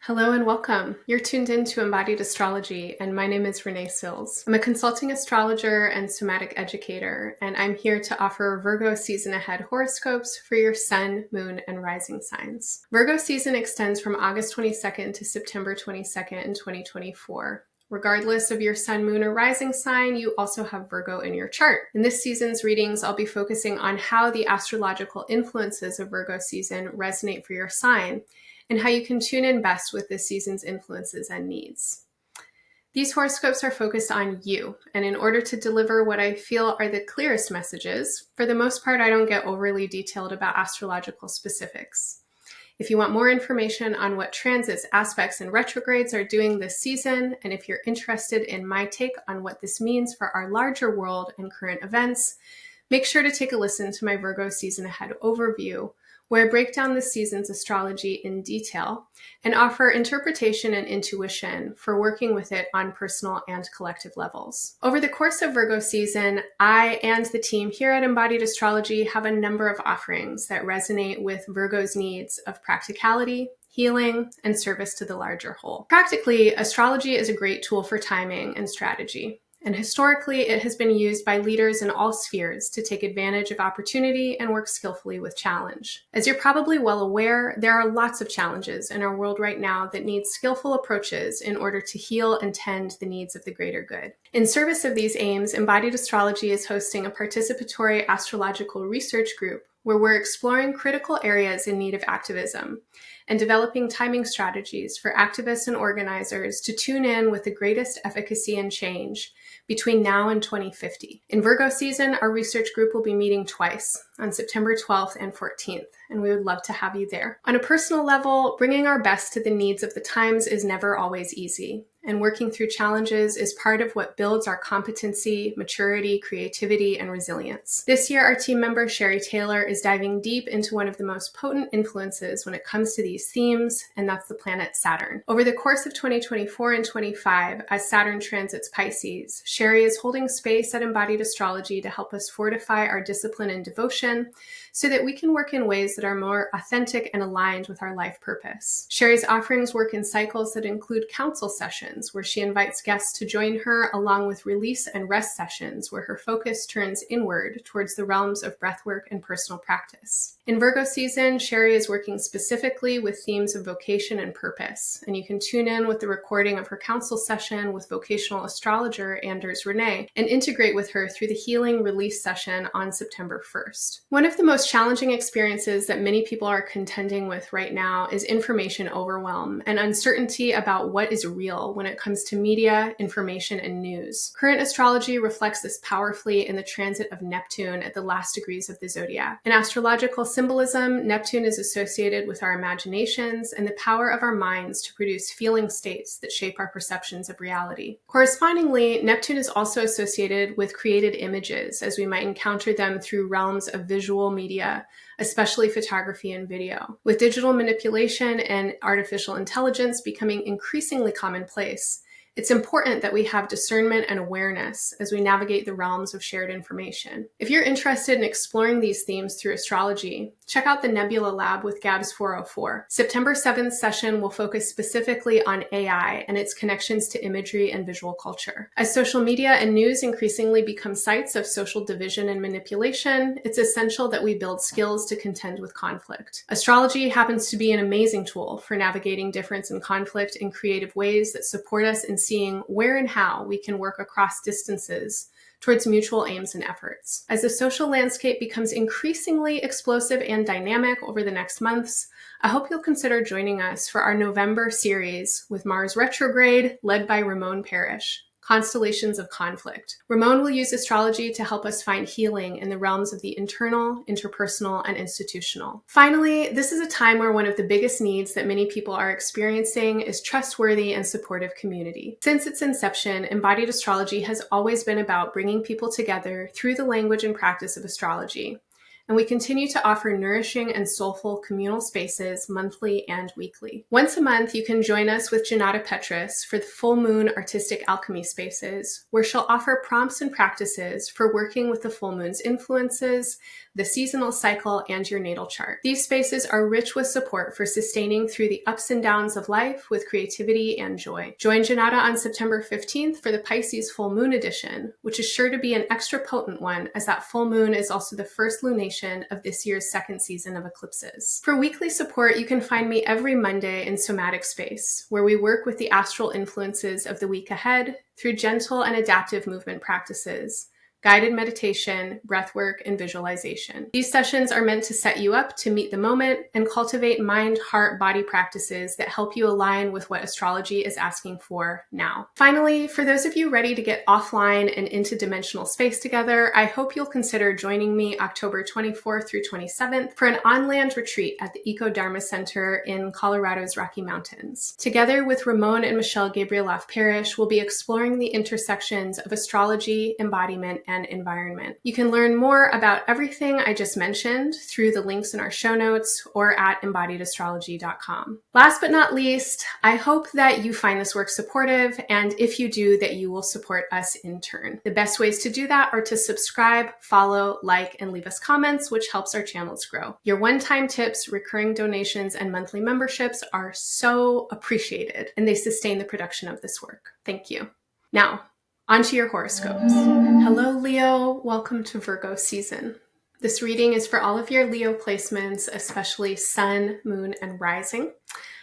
Hello and welcome. You're tuned in to Embodied Astrology, and my name is Renee Sills. I'm a consulting astrologer and somatic educator, and I'm here to offer Virgo season ahead horoscopes for your sun, moon, and rising signs. Virgo season extends from August 22nd to September 22nd in 2024. Regardless of your sun, moon, or rising sign, you also have Virgo in your chart. In this season's readings, I'll be focusing on how the astrological influences of Virgo season resonate for your sign, and how you can tune in best with this season's influences and needs. These horoscopes are focused on you, and in order to deliver what I feel are the clearest messages, for the most part, I don't get overly detailed about astrological specifics. If you want more information on what transits, aspects, and retrogrades are doing this season, and if you're interested in my take on what this means for our larger world and current events, make sure to take a listen to my Virgo season ahead overview, where I break down this season's astrology in detail and offer interpretation and intuition for working with it on personal and collective levels. Over the course of Virgo season, I and the team here at Embodied Astrology have a number of offerings that resonate with Virgo's needs of practicality, healing, and service to the larger whole. Practically, astrology is a great tool for timing and strategy. And historically, it has been used by leaders in all spheres to take advantage of opportunity and work skillfully with challenge. As you're probably well aware, there are lots of challenges in our world right now that need skillful approaches in order to heal and tend the needs of the greater good. In service of these aims, Embodied Astrology is hosting a participatory astrological research group where we're exploring critical areas in need of activism and developing timing strategies for activists and organizers to tune in with the greatest efficacy and change between now and 2050. In Virgo season, our research group will be meeting twice, on September 12th and 14th, and we would love to have you there. On a personal level, bringing our best to the needs of the times is never always easy, and working through challenges is part of what builds our competency, maturity, creativity, and resilience. This year, our team member Sherry Taylor is diving deep into one of the most potent influences when it comes to these themes, and that's the planet Saturn. Over the course of 2024 and 25, as Saturn transits Pisces, Sherry is holding space at Embodied Astrology to help us fortify our discipline and devotion so that we can work in ways that are more authentic and aligned with our life purpose. Sherry's offerings work in cycles that include council sessions, where she invites guests to join her, along with release and rest sessions, where her focus turns inward towards the realms of breathwork and personal practice. In Virgo season, Sherry is working specifically with themes of vocation and purpose, and you can tune in with the recording of her council session with vocational astrologer Renee and integrate with her through the healing release session on September 1st. One of the most challenging experiences that many people are contending with right now is information overwhelm and uncertainty about what is real when it comes to media, information, and news. Current astrology reflects this powerfully in the transit of Neptune at the last degrees of the zodiac. In astrological symbolism, Neptune is associated with our imaginations and the power of our minds to produce feeling states that shape our perceptions of reality. Correspondingly, Neptune is also associated with created images, as we might encounter them through realms of visual media, especially photography and video. With digital manipulation and artificial intelligence becoming increasingly commonplace, it's important that we have discernment and awareness as we navigate the realms of shared information. If you're interested in exploring these themes through astrology, check out the Nebula Lab with Gabs 404. September 7th session will focus specifically on AI and its connections to imagery and visual culture. As social media and news increasingly become sites of social division and manipulation, it's essential that we build skills to contend with conflict. Astrology happens to be an amazing tool for navigating difference and conflict in creative ways that support us in seeing where and how we can work across distances towards mutual aims and efforts. As the social landscape becomes increasingly explosive and dynamic over the next months, I hope you'll consider joining us for our November series with Mars retrograde, led by Ramon Parrish, Constellations of Conflict. Ramon will use astrology to help us find healing in the realms of the internal, interpersonal, and institutional. Finally, this is a time where one of the biggest needs that many people are experiencing is trustworthy and supportive community. Since its inception, Embodied Astrology has always been about bringing people together through the language and practice of astrology. and we continue to offer nourishing and soulful communal spaces monthly and weekly. Once a month, you can join us with Janata Petrus for the Full Moon Artistic Alchemy Spaces, where she'll offer prompts and practices for working with the full moon's influences, the seasonal cycle, and your natal chart. These spaces are rich with support for sustaining through the ups and downs of life with creativity and joy. Join Janata on September 15th for the Pisces Full Moon Edition, which is sure to be an extra potent one, as that full moon is also the first lunation of this year's second season of eclipses. For weekly support, you can find me every Monday in Somatic Space, where we work with the astral influences of the week ahead through gentle and adaptive movement practices, guided meditation, breathwork, and visualization. These sessions are meant to set you up to meet the moment and cultivate mind, heart, body practices that help you align with what astrology is asking for now. Finally, for those of you ready to get offline and into dimensional space together, I hope you'll consider joining me October 24th through 27th for an on-land retreat at the Eco Dharma Center in Colorado's Rocky Mountains. Together with Ramon and Michelle Gabrieloff Parrish, we'll be exploring the intersections of astrology, embodiment, and environment. You can learn more about everything I just mentioned through the links in our show notes or at embodiedastrology.com. Last but not least, I hope that you find this work supportive, and if you do, that you will support us in turn. The best ways to do that are to subscribe, follow, like, and leave us comments, which helps our channels grow. Your one-time tips, recurring donations, and monthly memberships are so appreciated, and they sustain the production of this work. Thank you. Now, onto your horoscopes. Hello, Leo. Welcome to Virgo season. This reading is for all of your Leo placements, especially Sun, Moon, and Rising.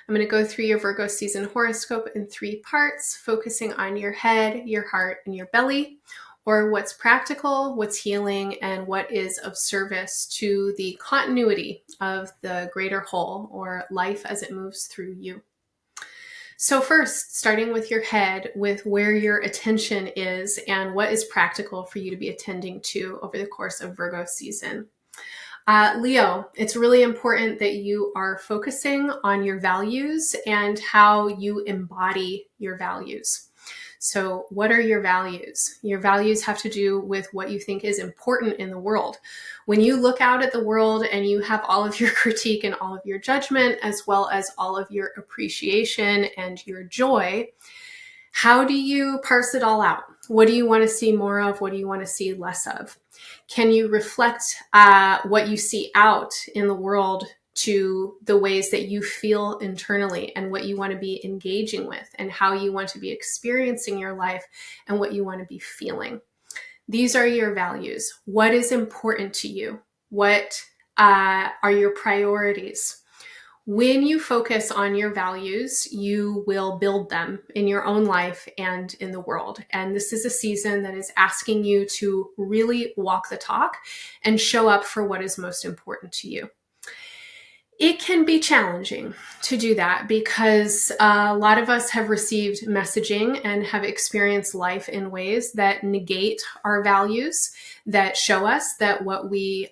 I'm going to go through your Virgo season horoscope in 3 parts, focusing on your head, your heart, and your belly, or what's practical, what's healing, and what is of service to the continuity of the greater whole, or life as it moves through you. So first, starting with your head, with where your attention is and what is practical for you to be attending to over the course of Virgo season. Leo, it's really important that you are focusing on your values and how you embody your values. So what are your values? Your values have to do with what you think is important in the world. When you look out at the world and you have all of your critique and all of your judgment, as well as all of your appreciation and your joy, how do you parse it all out? What do you want to see more of? What do you want to see less of? Can you reflect what you see out in the world to the ways that you feel internally and what you want to be engaging with and how you want to be experiencing your life and what you want to be feeling? These are your values. What is important to you? What are your priorities? When you focus on your values, you will build them in your own life and in the world. And this is a season that is asking you to really walk the talk and show up for what is most important to you. It can be challenging to do that because a lot of us have received messaging and have experienced life in ways that negate our values, that show us that what we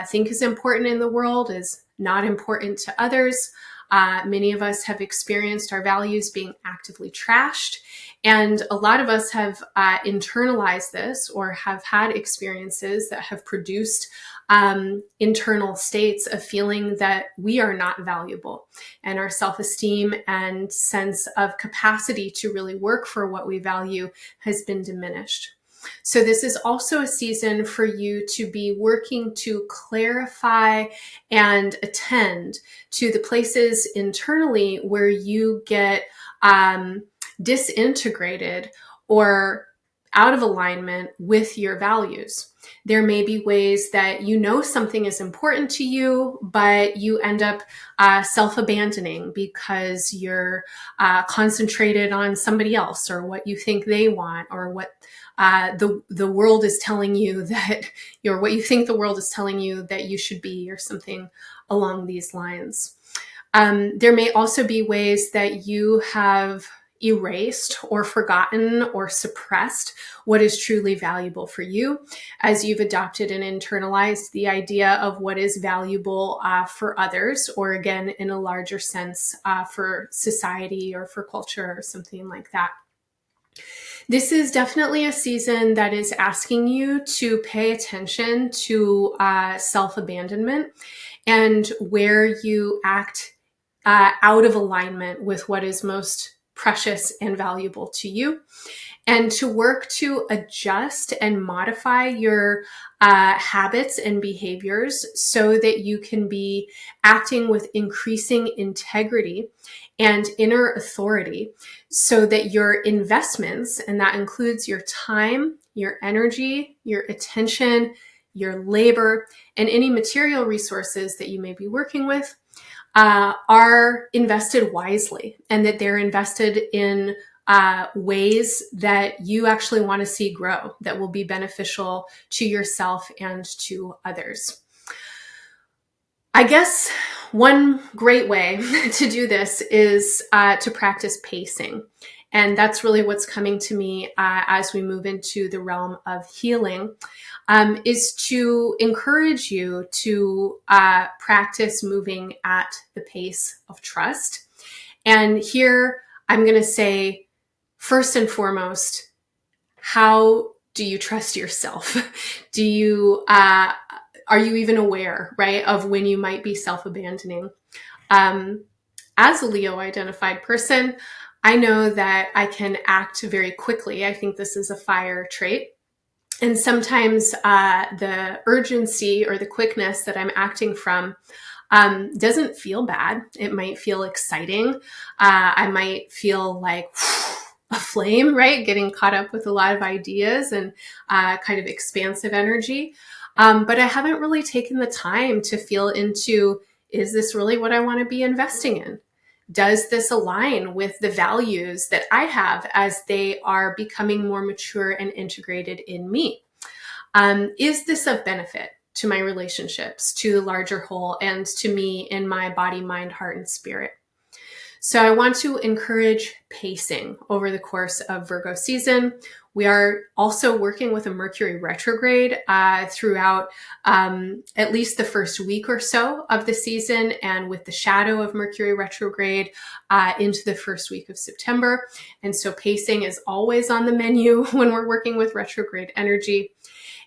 think is important in the world is not important to others. Many of us have experienced our values being actively trashed, and a lot of us have internalized this or have had experiences that have produced internal states of feeling that we are not valuable, and our self-esteem and sense of capacity to really work for what we value has been diminished. So this is also a season for you to be working to clarify and attend to the places internally where you get disintegrated or out of alignment with your values. There may be ways that you know something is important to you, but you end up self-abandoning because you're concentrated on somebody else or what you think they want, or what the world is telling you that what you think the world is telling you that you should be, or something along these lines. There may also be ways that you have erased or forgotten or suppressed what is truly valuable for you, as you've adopted and internalized the idea of what is valuable for others, or again, in a larger sense, for society or for culture or something like that. This is definitely a season that is asking you to pay attention to self-abandonment and where you act out of alignment with what is most precious and valuable to you, and to work to adjust and modify your habits and behaviors so that you can be acting with increasing integrity and inner authority, so that your investments, and that includes your time, your energy, your attention, your labor, and any material resources that you may be working with, are invested wisely, and that they're invested in ways that you actually want to see grow, that will be beneficial to yourself and to others. I guess one great way to do this is to practice pacing. And that's really what's coming to me as we move into the realm of healing, is to encourage you to practice moving at the pace of trust. And here I'm going to say, first and foremost, how do you trust yourself? Do you are you even aware, right, of when you might be self-abandoning? As a Leo identified person, I know that I can act very quickly. I think this is a fire trait. And sometimes the urgency or the quickness that I'm acting from doesn't feel bad. It might feel exciting. I might feel like a flame, right? Getting caught up with a lot of ideas and kind of expansive energy. But I haven't really taken the time to feel into, is this really what I want to be investing in? Does this align with the values that I have as they are becoming more mature and integrated in me? Is this of benefit to my relationships, to the larger whole, and to me in my body, mind, heart, and spirit? So I want to encourage pacing over the course of Virgo season. We are also working with a Mercury retrograde throughout at least the first week or so of the season, and with the shadow of Mercury retrograde into the first week of September. And so pacing is always on the menu when we're working with retrograde energy.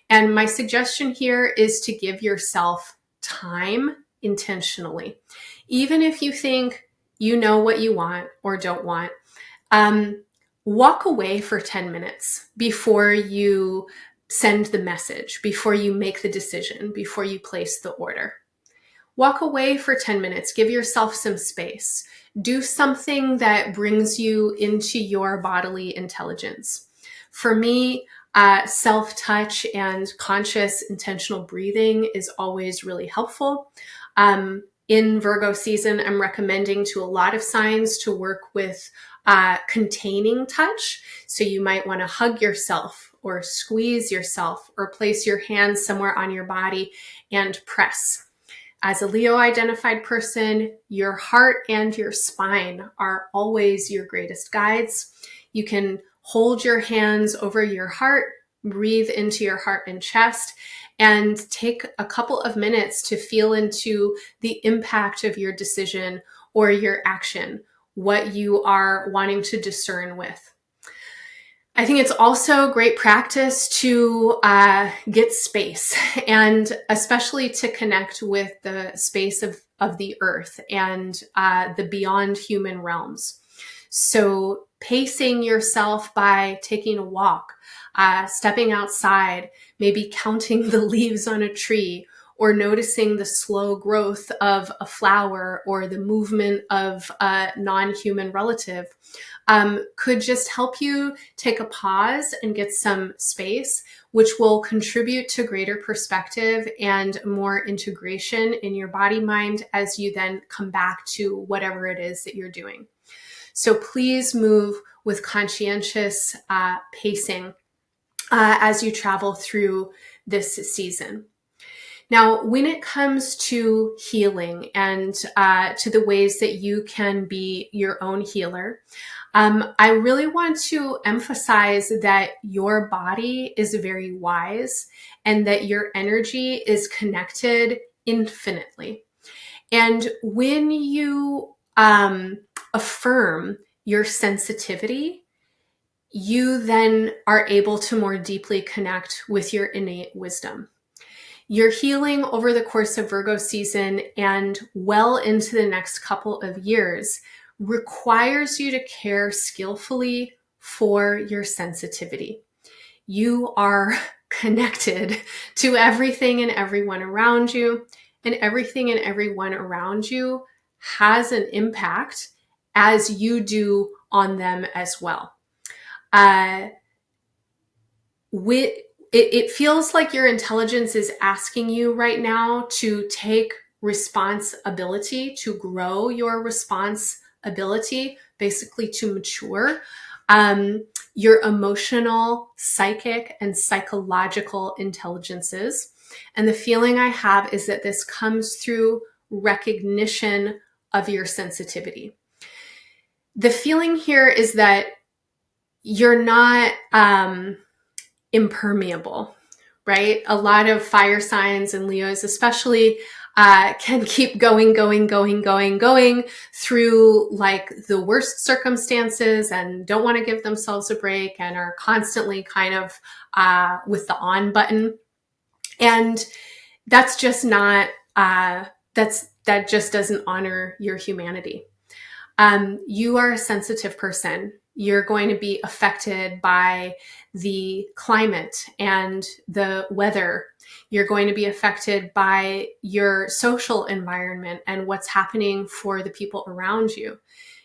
And my suggestion here is to give yourself time intentionally. Even if you think you know what you want or don't want, walk away for 10 minutes before you send the message, before you make the decision, before you place the order. Walk away for 10 minutes. Give yourself some space. Do something that brings you into your bodily intelligence. For me, self-touch and conscious intentional breathing is always really helpful. In Virgo season, I'm recommending to a lot of signs to work with containing touch. So you might want to hug yourself or squeeze yourself or place your hands somewhere on your body and press. As a Leo identified person, your heart and your spine are always your greatest guides. You can hold your hands over your heart, breathe into your heart and chest, and take a couple of minutes to feel into the impact of your decision or your action, what you are wanting to discern with. I think it's also great practice to get space, and especially to connect with the space of the earth and the beyond human realms. So pacing yourself by taking a walk, stepping outside, maybe counting the leaves on a tree, or noticing the slow growth of a flower or the movement of a non-human relative, could just help you take a pause and get some space, which will contribute to greater perspective and more integration in your body mind as you then come back to whatever it is that you're doing. So please move with conscientious pacing as you travel through this season. Now, when it comes to healing and to the ways that you can be your own healer, I really want to emphasize that your body is very wise and that your energy is connected infinitely. And when you affirm your sensitivity, you then are able to more deeply connect with your innate wisdom. Your healing over the course of Virgo season and well into the next couple of years requires you to care skillfully for your sensitivity. You are connected to everything and everyone around you, and everything and everyone around you has an impact as you do on them as well. It feels like your intelligence is asking you right now to take responsibility, to grow your responsibility, basically to mature. Your emotional, psychic, and psychological intelligences. And the feeling I have is that this comes through recognition of your sensitivity. The feeling here is that you're not impermeable, right? A lot of fire signs and Leos especially can keep going through like the worst circumstances and don't want to give themselves a break and are constantly kind of with the on button. And that's just not, that just doesn't honor your humanity. You are a sensitive person. You're going to be affected by the climate and the weather. You're going to be affected by your social environment and what's happening for the people around you.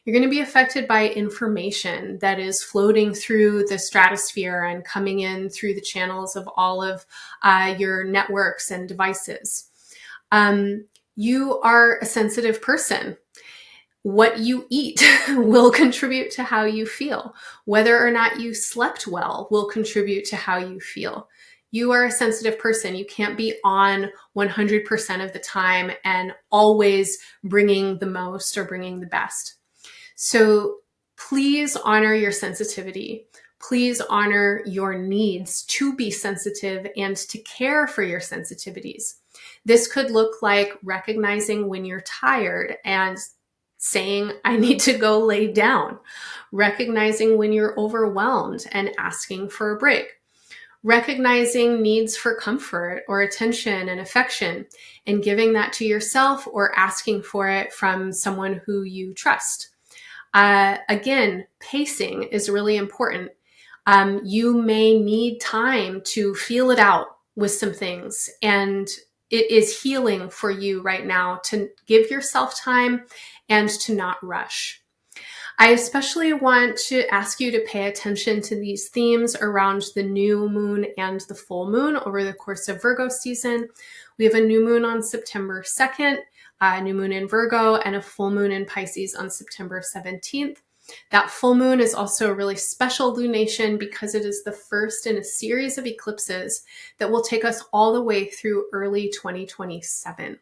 You're going to be affected by information that is floating through the stratosphere and coming in through the channels of all of your networks and devices. You are a sensitive person. What you eat will contribute to how you feel. Whether or not you slept well will contribute to how you feel. You are a sensitive person. You can't be on 100% of the time and always bringing the most or bringing the best. So please honor your sensitivity. Please honor your needs to be sensitive and to care for your sensitivities. This could look like recognizing when you're tired and saying, I need to go lay down, recognizing when you're overwhelmed and asking for a break, recognizing needs for comfort or attention and affection and giving that to yourself or asking for it from someone who you trust. Again, pacing is really important. You may need time to feel it out with some things, and it is healing for you right now to give yourself time and to not rush. I especially want to ask you to pay attention to these themes around the new moon and the full moon over the course of Virgo season. We have a new moon on September 2nd, a new moon in Virgo, and a full moon in Pisces on September 17th. That full moon is also a really special lunation because it is the first in a series of eclipses that will take us all the way through early 2027.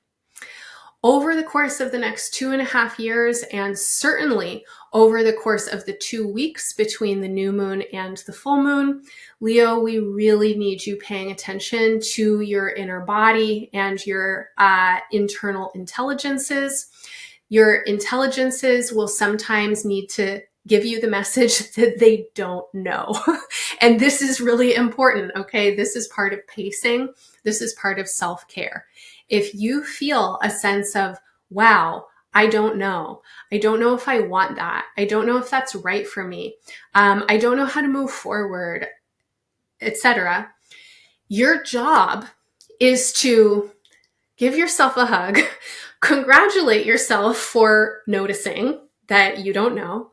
Over the course of the next 2.5 years, and certainly over the course of the 2 weeks between the new moon and the full moon, Leo, we really need you paying attention to your inner body and your internal intelligences. Your intelligences will sometimes need to give you the message that they don't know. And this is really important, okay? This is part of pacing. This is part of self-care. If you feel a sense of, wow, I don't know. I don't know if I want that. I don't know if that's right for me. I don't know how to move forward, etc. Your job is to give yourself a hug, congratulate yourself for noticing that you don't know,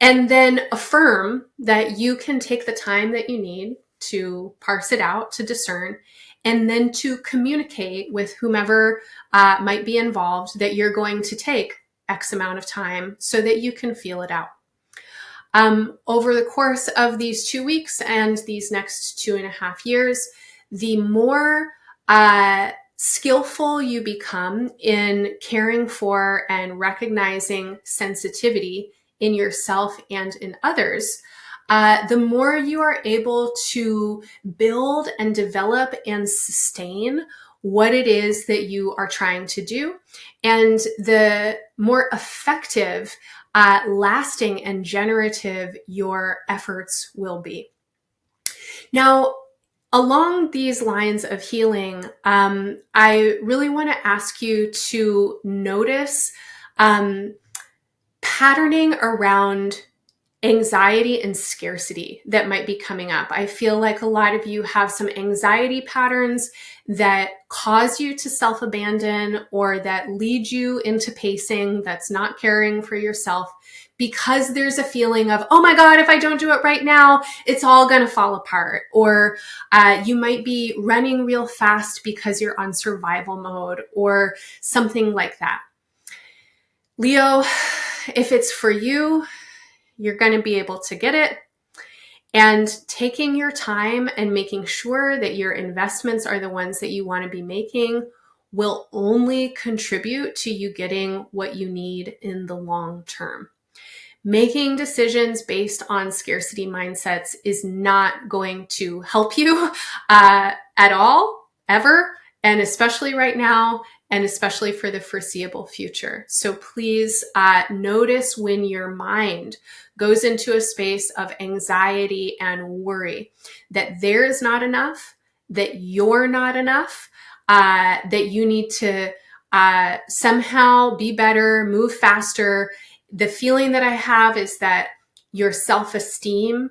and then affirm that you can take the time that you need to parse it out, to discern, and then to communicate with whomever might be involved that you're going to take X amount of time so that you can feel it out. Over the course of these 2 weeks and these next 2.5 years, the more skillful you become in caring for and recognizing sensitivity in yourself and in others, the more you are able to build and develop and sustain what it is that you are trying to do, and the more effective lasting and generative your efforts will be. Now, along these lines of healing, I really want to ask you to notice patterning around anxiety and scarcity that might be coming up. I feel like a lot of you have some anxiety patterns that cause you to self-abandon or that lead you into pacing that's not caring for yourself, because there's a feeling of, oh my God, if I don't do it right now, it's all going to fall apart. Or you might be running real fast because you're on survival mode or something like that. Leo, if it's for you, you're going to be able to get it. And taking your time and making sure that your investments are the ones that you want to be making will only contribute to you getting what you need in the long term. Making decisions based on scarcity mindsets is not going to help you at all, ever, and especially right now, and especially for the foreseeable future. So please notice when your mind goes into a space of anxiety and worry that there is not enough, that you're not enough, that you need to somehow be better, move faster. The feeling that I have is that your self-esteem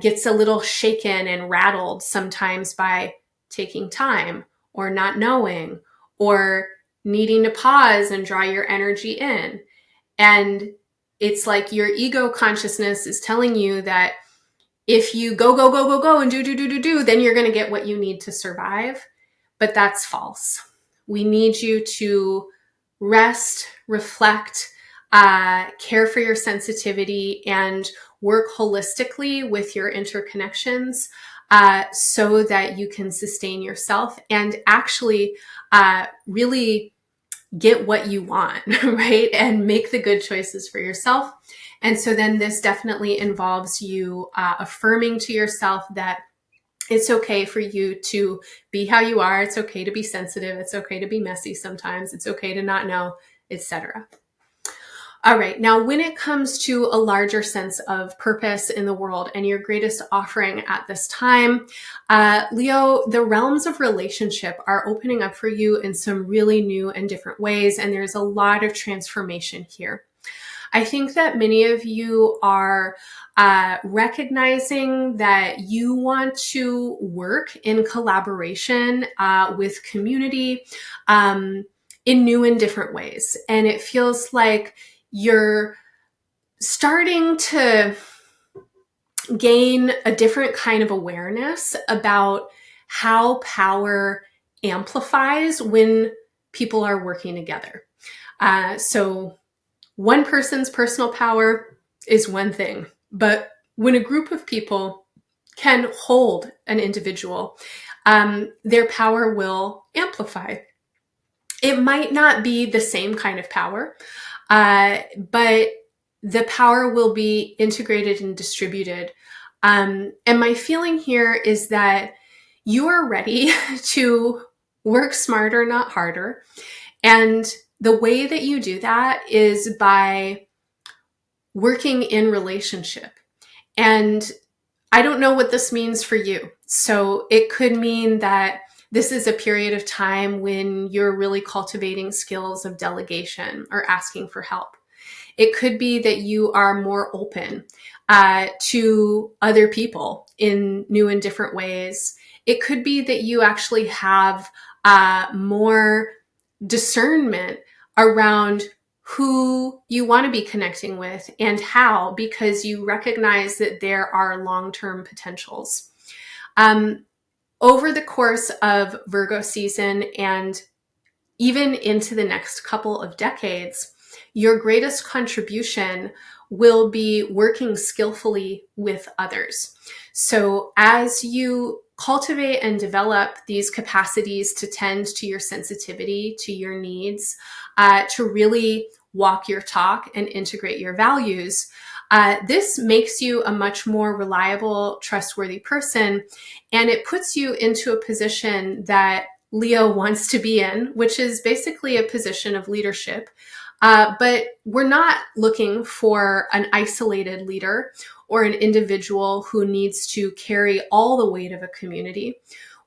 gets a little shaken and rattled sometimes by taking time or not knowing or needing to pause and draw your energy in. And it's like your ego consciousness is telling you that if you go and do, then you're going to get what you need to survive. But that's false. We need you to rest, reflect, care for your sensitivity, and work holistically with your interconnections so that you can sustain yourself and actually really get what you want, right? And make the good choices for yourself. And so then this definitely involves you affirming to yourself that it's okay for you to be how you are. It's okay to be sensitive. It's okay to be messy sometimes. It's okay to not know, etc. All right. Now, when it comes to a larger sense of purpose in the world and your greatest offering at this time, Leo, the realms of relationship are opening up for you in some really new and different ways. And there's a lot of transformation here. I think that many of you are recognizing that you want to work in collaboration with community in new and different ways. And it feels like you're starting to gain a different kind of awareness about how power amplifies when people are working together. So one person's personal power is one thing, but when a group of people can hold an individual, their power will amplify. It might not be the same kind of power, but the power will be integrated and distributed. And my feeling here is that you are ready to work smarter, not harder. And the way that you do that is by working in relationship. And I don't know what this means for you. So it could mean that this is a period of time when you're really cultivating skills of delegation or asking for help. It could be that you are more open to other people in new and different ways. It could be that you actually have more discernment around who you want to be connecting with and how, because you recognize that there are long-term potentials. Over the course of Virgo season and even into the next couple of decades, your greatest contribution will be working skillfully with others. So as you cultivate and develop these capacities to tend to your sensitivity, to your needs, to really walk your talk and integrate your values, this makes you a much more reliable, trustworthy person, and it puts you into a position that Leo wants to be in, which is basically a position of leadership. But we're not looking for an isolated leader or an individual who needs to carry all the weight of a community.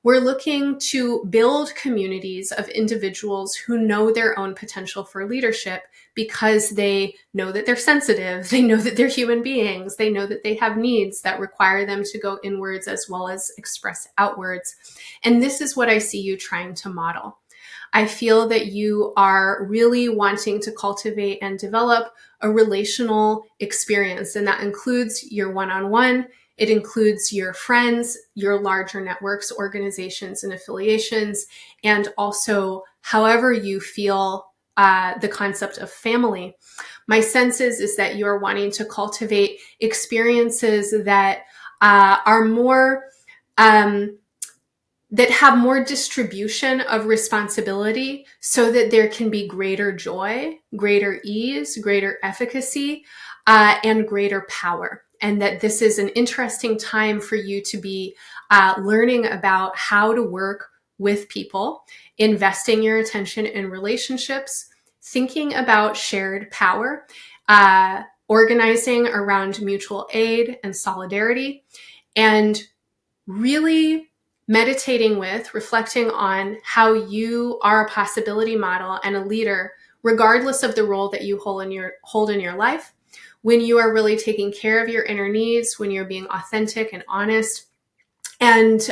We're looking to build communities of individuals who know their own potential for leadership because they know that they're sensitive, they know that they're human beings, they know that they have needs that require them to go inwards as well as express outwards. And this is what I see you trying to model. I feel that you are really wanting to cultivate and develop a relational experience, and that includes your one-on-one. It includes your friends, your larger networks, organizations, and affiliations, and also however you feel the concept of family. My sense is that you're wanting to cultivate experiences that are more that have more distribution of responsibility so that there can be greater joy, greater ease, greater efficacy, and greater power. And that this is an interesting time for you to be learning about how to work with people, investing your attention in relationships, thinking about shared power, organizing around mutual aid and solidarity, and really meditating with, reflecting on how you are a possibility model and a leader, regardless of the role that you hold in your life, when you are really taking care of your inner needs, when you're being authentic and honest, and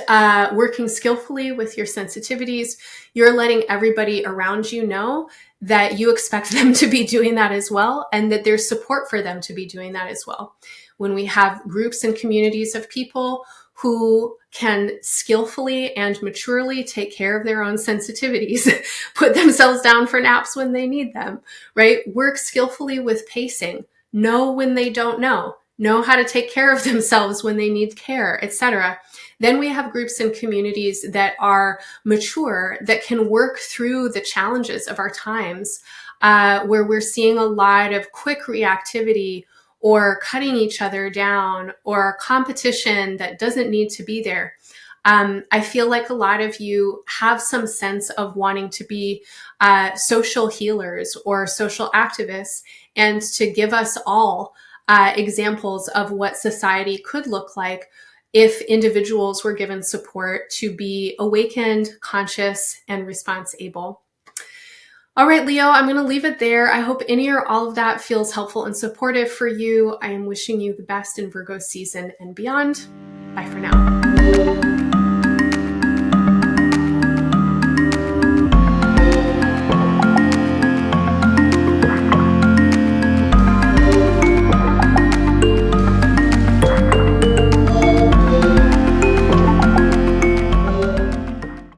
working skillfully with your sensitivities, you're letting everybody around you know that you expect them to be doing that as well, and that there's support for them to be doing that as well. When we have groups and communities of people who can skillfully and maturely take care of their own sensitivities, put themselves down for naps when they need them, right? Work skillfully with pacing, know when they don't know how to take care of themselves when they need care, etc. Then we have groups and communities that are mature, that can work through the challenges of our times, where we're seeing a lot of quick reactivity or cutting each other down or competition that doesn't need to be there. I feel like a lot of you have some sense of wanting to be social healers or social activists, and to give us all examples of what society could look like if individuals were given support to be awakened, conscious, and response able. All right, Leo, I'm going to leave it there. I hope any or all of that feels helpful and supportive for you. I am wishing you the best in Virgo season and beyond. Bye for now.